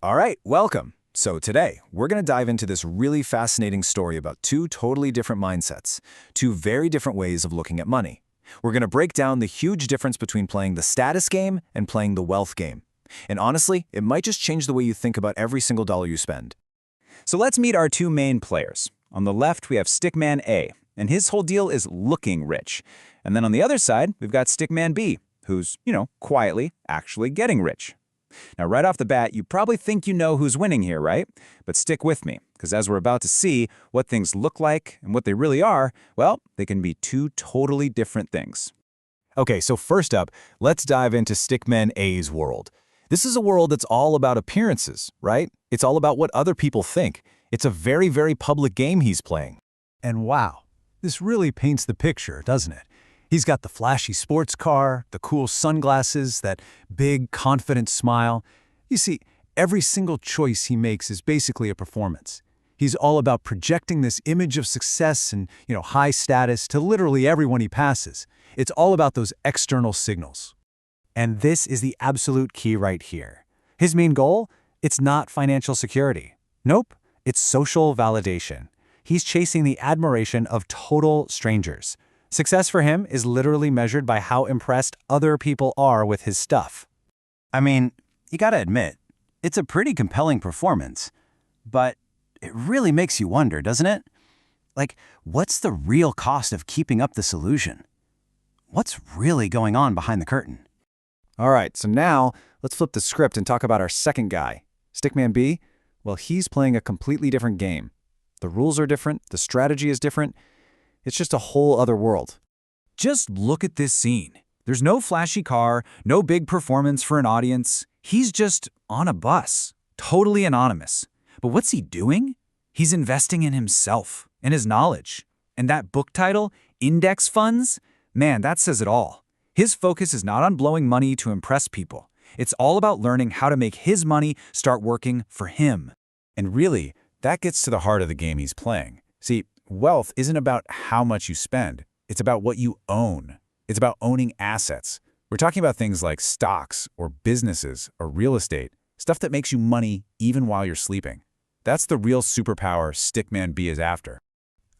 All right, welcome. So today, we're going to dive into this really fascinating story about two totally different mindsets, two very different ways of looking at money. We're going to break down the huge difference between playing the status game and playing the wealth game. And honestly, it might just change the way you think about every single dollar you spend. So let's meet our two main players. On the left, we have Stickman A, and his whole deal is looking rich. And then on the other side, we've got Stickman B, who's, quietly actually getting rich. Now, right off the bat, you probably think you know who's winning here, right? But stick with me, because as we're about to see what things look like and what they really are, well, they can be two totally different things. Okay, so first up, let's dive into Stickman A's world. This is a world that's all about appearances, right? It's all about what other people think. It's a very, very public game he's playing. And wow, this really paints the picture, doesn't it? He's got the flashy sports car, the cool sunglasses, that big, confident smile. You see, every single choice he makes is basically a performance. He's all about projecting this image of success and, high status to literally everyone he passes. It's all about those external signals. And this is the absolute key right here. His main goal? It's not financial security. Nope, it's social validation. He's chasing the admiration of total strangers. Success for him is literally measured by how impressed other people are with his stuff. I mean, you gotta admit, it's a pretty compelling performance, but it really makes you wonder, doesn't it? Like, what's the real cost of keeping up this illusion? What's really going on behind the curtain? All right, so now let's flip the script and talk about our second guy. Stickman B, well, he's playing a completely different game. The rules are different, the strategy is different. It's just a whole other world. Just look at this scene. There's no flashy car, no big performance for an audience. He's just on a bus, totally anonymous. But what's he doing? He's investing in himself and his knowledge. And that book title, Index Funds, man, that says it all. His focus is not on blowing money to impress people. It's all about learning how to make his money start working for him. And really, that gets to the heart of the game he's playing. See, wealth isn't about how much you spend. It's about what you own. It's about owning assets. We're talking about things like stocks or businesses or real estate, stuff that makes you money even while you're sleeping. That's the real superpower Stickman B is after.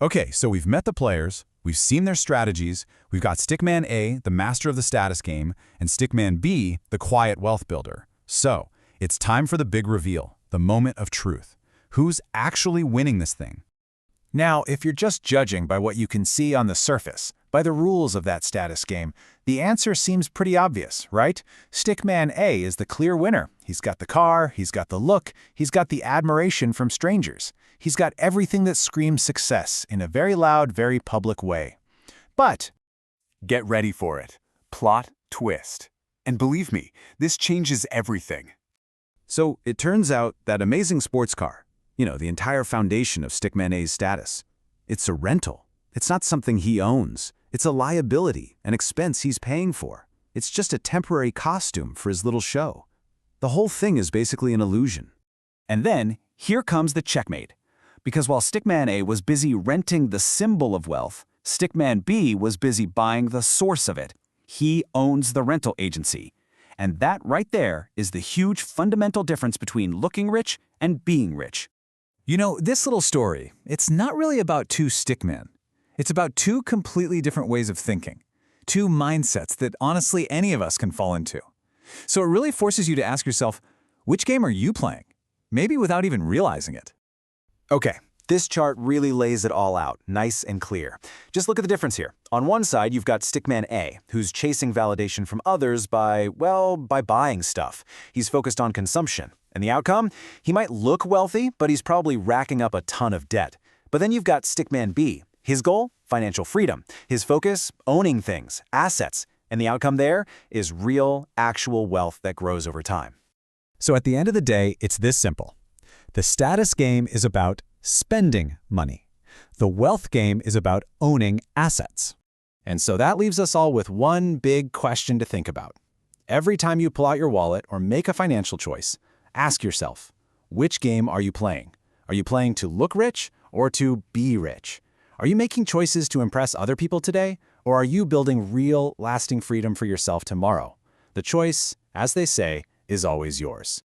Okay, so we've met the players, we've seen their strategies, we've got Stickman A, the master of the status game, and Stickman B, the quiet wealth builder. So, it's time for the big reveal, the moment of truth. Who's actually winning this thing? Now, if you're just judging by what you can see on the surface, by the rules of that status game, the answer seems pretty obvious, right? Stickman A is the clear winner. He's got the car, he's got the look, he's got the admiration from strangers. He's got everything that screams success in a very loud, very public way. But get ready for it. Plot twist. And believe me, this changes everything. so it turns out that amazing sports car, the entire foundation of Stickman A's status, it's a rental. It's not something he owns. It's a liability, an expense he's paying for. It's just a temporary costume for his little show. The whole thing is basically an illusion. And then, here comes the checkmate. Because while Stickman A was busy renting the symbol of wealth, Stickman B was busy buying the source of it. He owns the rental agency. And that right there is the huge fundamental difference between looking rich and being rich. This little story, it's not really about two stickmen. It's about two completely different ways of thinking, two mindsets that honestly any of us can fall into. So it really forces you to ask yourself, which game are you playing? Maybe without even realizing it. Okay, this chart really lays it all out, nice and clear. Just look at the difference here. On one side, you've got Stickman A, who's chasing validation from others by buying stuff. He's focused on consumption. And the outcome? He might look wealthy, but he's probably racking up a ton of debt. But then you've got Stickman B. His goal? Financial freedom. His focus? Owning things, assets. And the outcome there is real, actual wealth that grows over time. So at the end of the day, it's this simple. The status game is about spending money. The wealth game is about owning assets. And so that leaves us all with one big question to think about. Every time you pull out your wallet or make a financial choice, ask yourself, which game are you playing? Are you playing to look rich or to be rich? Are you making choices to impress other people today, or are you building real, lasting freedom for yourself tomorrow? The choice, as they say, is always yours.